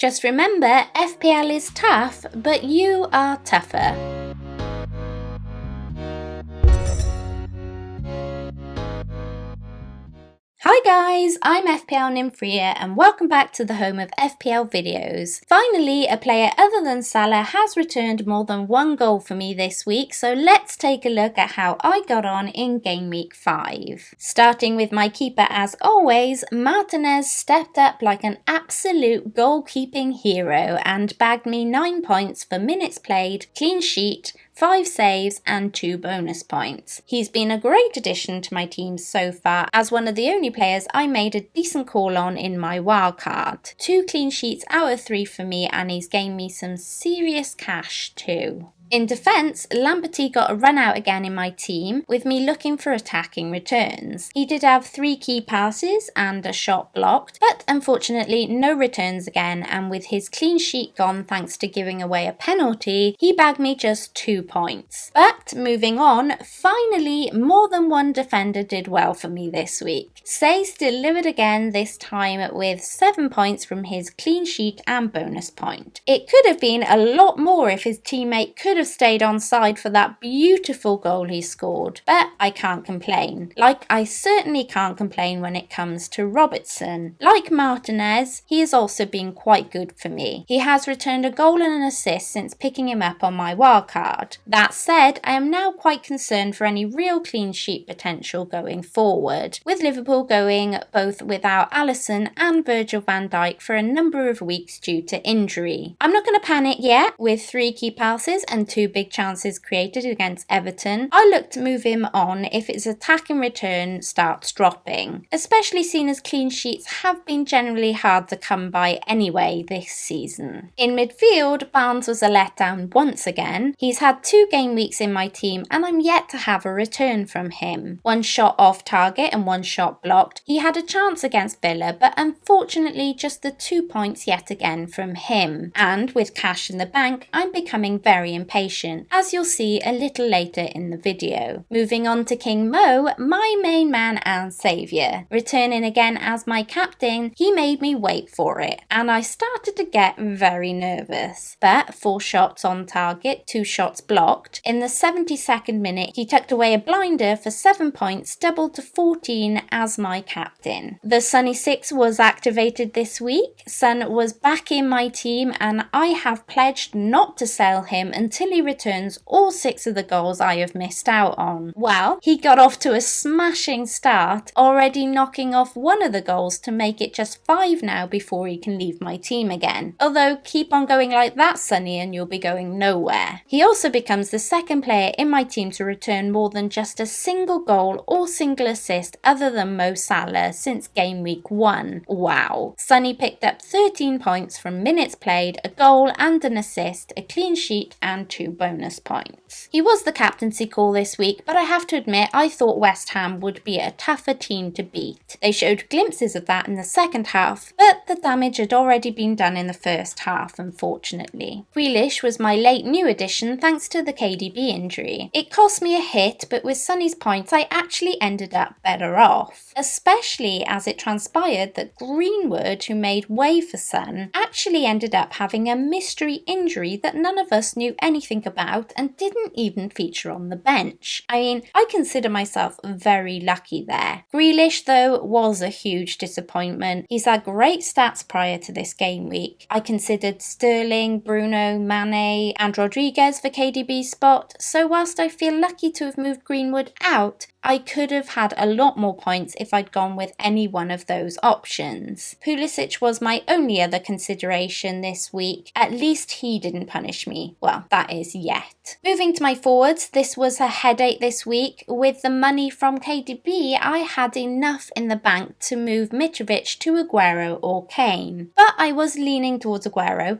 Just remember, FPL is tough, but you are tougher. Hi guys, I'm FPL Nymphrya and welcome back to the home of FPL videos. Finally, a player other than Salah has returned more than one goal for me this week, so let's take a look at how I got on in Game Week 5. Starting with my keeper as always, Martinez stepped up like an absolute goalkeeping hero and bagged me 9 points for minutes played, clean sheet, 5 saves and 2 bonus points. He's been a great addition to my team so far as one of the only players I made a decent call on in my wildcard. 2 clean sheets out of 3 for me and he's gained me some serious cash too. In defence, Lamberty got a run out again in my team, with me looking for attacking returns. He did have 3 key passes and a shot blocked, but unfortunately no returns again, and with his clean sheet gone thanks to giving away a penalty, he bagged me just 2 points. But moving on, finally more than one defender did well for me this week. Says delivered again, this time with 7 points from his clean sheet and bonus point. It could have been a lot more if his teammate could have stayed on side for that beautiful goal he scored, but I can't complain. Like I certainly can't complain when it comes to Robertson. Like Martinez, he has also been quite good for me. He has returned a goal and an assist since picking him up on my wildcard. That said, I am now quite concerned for any real clean sheet potential going forward, with Liverpool going both without Alisson and Virgil van Dijk for a number of weeks due to injury. I'm not going to panic yet. With 3 key passes and 2 big chances created against Everton, I look to move him on if his attack and return starts dropping, especially seen as clean sheets have been generally hard to come by anyway this season. In midfield, Barnes was a letdown once again. He's had 2 game weeks in my team and I'm yet to have a return from him. 1 shot off target and 1 shot blocked. He had a chance against Villa, but unfortunately just the 2 points yet again from him. And with cash in the bank, I'm becoming very impatient, as you'll see a little later in the video. Moving on to King Mo, my main man and saviour. Returning again as my captain, he made me wait for it, and I started to get very nervous. But 4 shots on target, 2 shots blocked. In the 72nd minute, he tucked away a blinder for 7 points, doubled to 14 as my captain. The Sunny 6 was activated this week. Son was back in my team and I have pledged not to sell him until he returns all 6 of the goals I have missed out on. Well, he got off to a smashing start, already knocking off 1 of the goals to make it just 5 now before he can leave my team again. Although keep on going like that, Sonny, and you'll be going nowhere. He also becomes the 2nd player in my team to return more than just a single goal or single assist other than Mo Salah since game week 1. Wow. Sonny picked up 13 points from minutes played, a goal and an assist, a clean sheet and 2 bonus points. He was the captaincy call this week, but I have to admit I thought West Ham would be a tougher team to beat. They showed glimpses of that in the second half, but the damage had already been done in the first half, unfortunately. Grealish was my late new addition thanks to the KDB injury. It cost me a hit, but with Sonny's points I actually ended up better off, especially as it transpired that Greenwood, who made way for Son, actually ended up having a mystery injury that none of us knew anything about and didn't even feature on the bench. I mean, I consider myself very lucky there. Grealish, though, was a huge disappointment. He's had great stats prior to this game week. I considered Sterling, Bruno, Mane and Rodriguez for KDB's spot, so whilst I feel lucky to have moved Greenwood out, I could have had a lot more points if I'd gone with any one of those options. Pulisic was my only other consideration this week. At least he didn't punish me. Well, that is yet. Moving to my forwards, this was a headache this week. With the money from KDB, I had enough in the bank to move Mitrovic to AGÜERO or KANE. But I was leaning towards AGÜERO,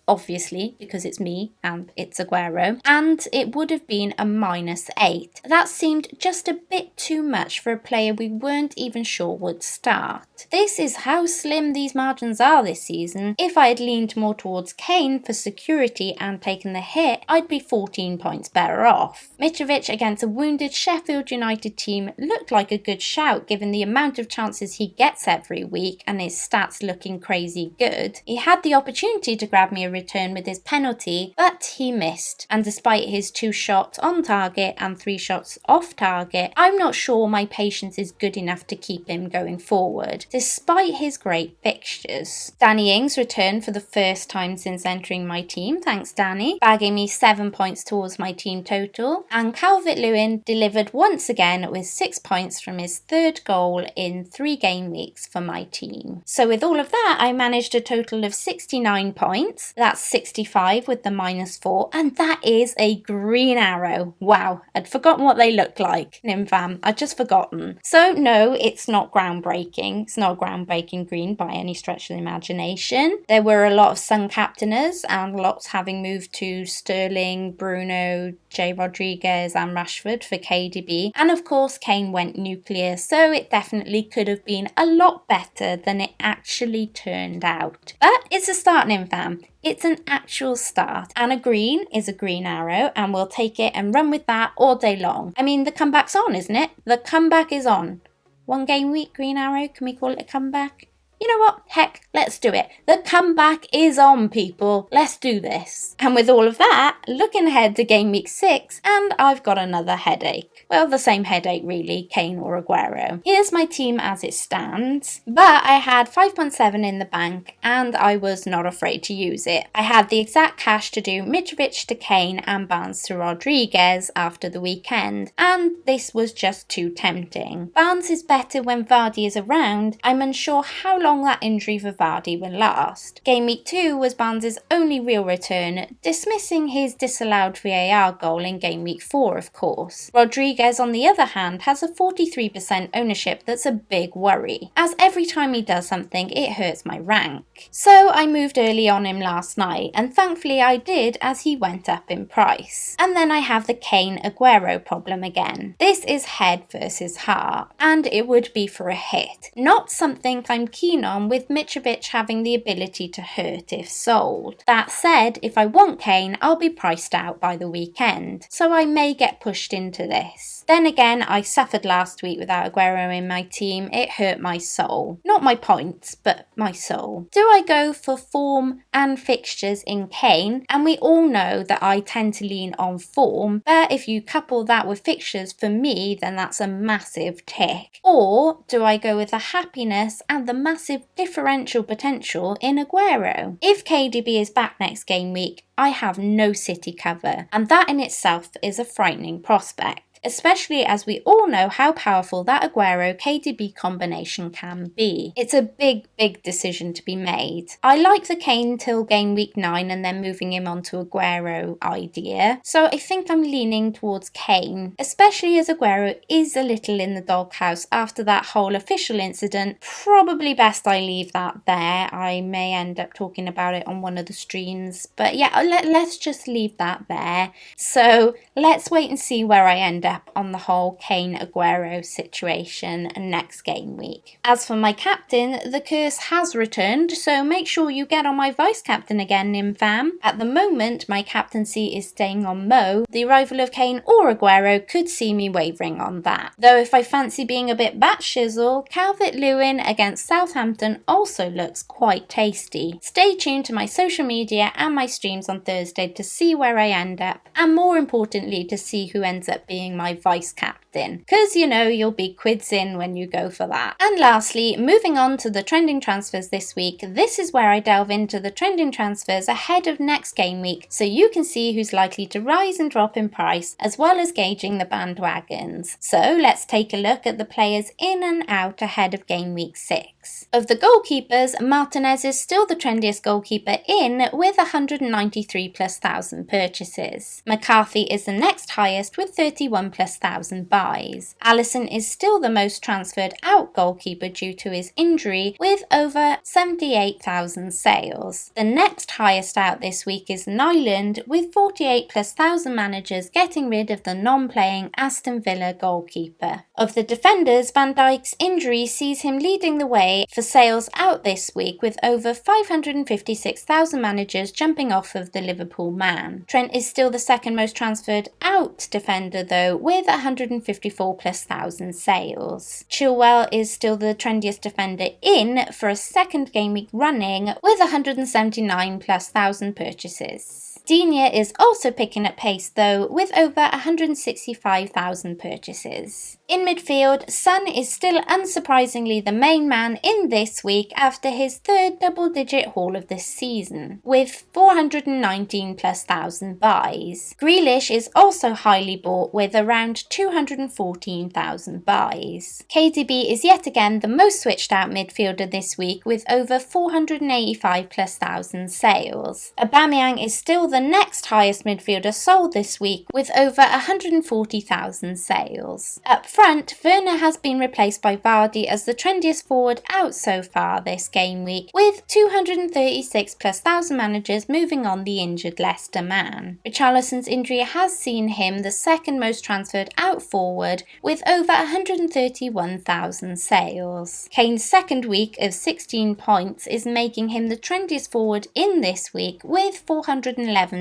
obviously, because it's me and it's Aguero, and it would have been a -8. That seemed just a bit too much for a player we weren't even sure would start. This is how slim these margins are this season. If I had leaned more towards Kane for security and taken the hit, I'd be 14 points better off. Mitrovic against a wounded Sheffield United team looked like a good shout given the amount of chances he gets every week and his stats looking crazy good. He had the opportunity to grab me a return with his penalty, but he missed, and despite his 2 shots on target and 3 shots off target, I'm not sure my patience is good enough to keep him going forward, despite his great fixtures. Danny Ings returned for the first time since entering my team, thanks Danny, bagging me 7 points towards my team total, and Calvert-Lewin delivered once again with 6 points from his 3rd goal in 3 game weeks for my team. So with all of that, I managed a total of 69 points. That's 65 with the -4, and that is a green arrow. Wow, I'd forgotten what they look like. Nimfam, I'd just forgotten. So no, it's not groundbreaking. It's not groundbreaking green by any stretch of the imagination. There were a lot of sun captainers and lots having moved to Sterling, Bruno, J. Rodriguez and Rashford for KDB, and of course Kane went nuclear, so it definitely could have been a lot better than it actually turned out. But it's a start, Nimfam. It's an actual start, and a green is a green arrow, and we'll take it and run with that all day long. I mean, the comeback's on, isn't it? The comeback is on. 1 game week, green arrow, can we call it a comeback? You know what? Heck, let's do it. The comeback is on, people. Let's do this. And with all of that, looking ahead to game week 6, and I've got another headache. Well, the same headache really, Kane or Aguero. Here's my team as it stands, but I had 5.7 in the bank and I was not afraid to use it. I had the exact cash to do Mitrovic to Kane and Barnes to Rodriguez after the weekend, and this was just too tempting. Barnes is better when Vardy is around. I'm unsure how long that injury for Vardy will last. Game week 2 was Barnes' only real return, dismissing his disallowed VAR goal in game week 4 of course. Rodriguez on the other hand has a 43% ownership that's a big worry, as every time he does something it hurts my rank. So I moved early on him last night, and thankfully I did as he went up in price. And then I have the Kane Aguero problem again. This is head versus heart, and it would be for a hit. Not something I'm keen on, with Mitrovic having the ability to hurt if sold. That said, if I want Kane, I'll be priced out by the weekend, so I may get pushed into this. Then again, I suffered last week without Aguero in my team. It hurt my soul. Not my points, but my soul. Do I go for form and fixtures in Kane? And we all know that I tend to lean on form, but if you couple that with fixtures, for me, then that's a massive tick. Or do I go with the happiness and the massive differential potential in Aguero? If KDB is back next game week, I have no City cover, and that in itself is a frightening prospect, especially as we all know how powerful that Aguero-KDB combination can be. It's a big decision to be made. I like the Kane till game week 9 and then moving him on to Aguero idea, so I think I'm leaning towards Kane, especially as Aguero is a little in the doghouse after that whole official incident. Probably best I leave that there. I may end up talking about it on one of the streams, but yeah, let's just leave that there. So let's wait and see where I end up on the whole Kane Aguero situation next game week. As for my captain, the curse has returned, so make sure you get on my vice captain again, Nimfam. At the moment, my captaincy is staying on Mo. The arrival of Kane or Aguero could see me wavering on that. Though if I fancy being a bit bat-shizzle, Calvert-Lewin against Southampton also looks quite tasty. Stay tuned to my social media and my streams on Thursday to see where I end up, and more importantly to see who ends up being my vice captain, because you know you'll be quids in when you go for that. And lastly, moving on to the trending transfers this week, this is where I delve into the trending transfers ahead of next game week, so you can see who's likely to rise and drop in price, as well as gauging the bandwagons. So let's take a look at the players in and out ahead of game week 6. Of the goalkeepers, Martinez is still the trendiest goalkeeper in, with 193,000+ purchases. McCarthy is the next highest with 31,000+ buys. Alisson is still the most transferred out goalkeeper due to his injury, with over 78,000 sales. The next highest out this week is Nyland, with 48,000+ managers getting rid of the non-playing Aston Villa goalkeeper. Of the defenders, Van Dijk's injury sees him leading the way for sales out this week, with over 556,000 managers jumping off of the Liverpool man. Trent is still the second most transferred out defender though, with 154,000+ sales. Chilwell is still the trendiest defender in for a second game week running, with 179,000+ purchases. Digne is also picking up pace though, with over 165,000 purchases. In midfield, Son is still unsurprisingly the main man in this week after his third double-digit haul of this season, with 419,000+ buys. Grealish is also highly bought with around 214,000 buys. KDB is yet again the most switched out midfielder this week, with over 485,000+ sales. Aubameyang is still the next highest midfielder sold this week, with over 140,000 sales. Up front, Werner has been replaced by Vardy as the trendiest forward out so far this game week, with 236,000+ managers moving on the injured Leicester man. Richarlison's injury has seen him the second most transferred out forward, with over 131,000 sales. Kane's second week of 16 points is making him the trendiest forward in this week, with 411,000+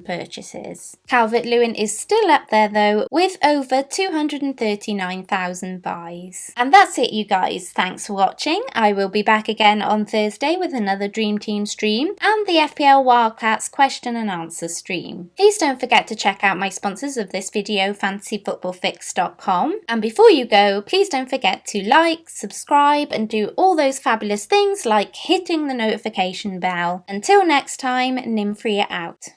purchases. Calvert-Lewin is still up there though, with over 239,000 buys. And that's it, you guys. Thanks for watching. I will be back again on Thursday with another Dream Team stream and the FPL Wildcats question and answer stream. Please don't forget to check out my sponsors of this video, fantasyfootballfix.com. And before you go, please don't forget to like, subscribe, and do all those fabulous things like hitting the notification bell. Until next time, Nymphria out.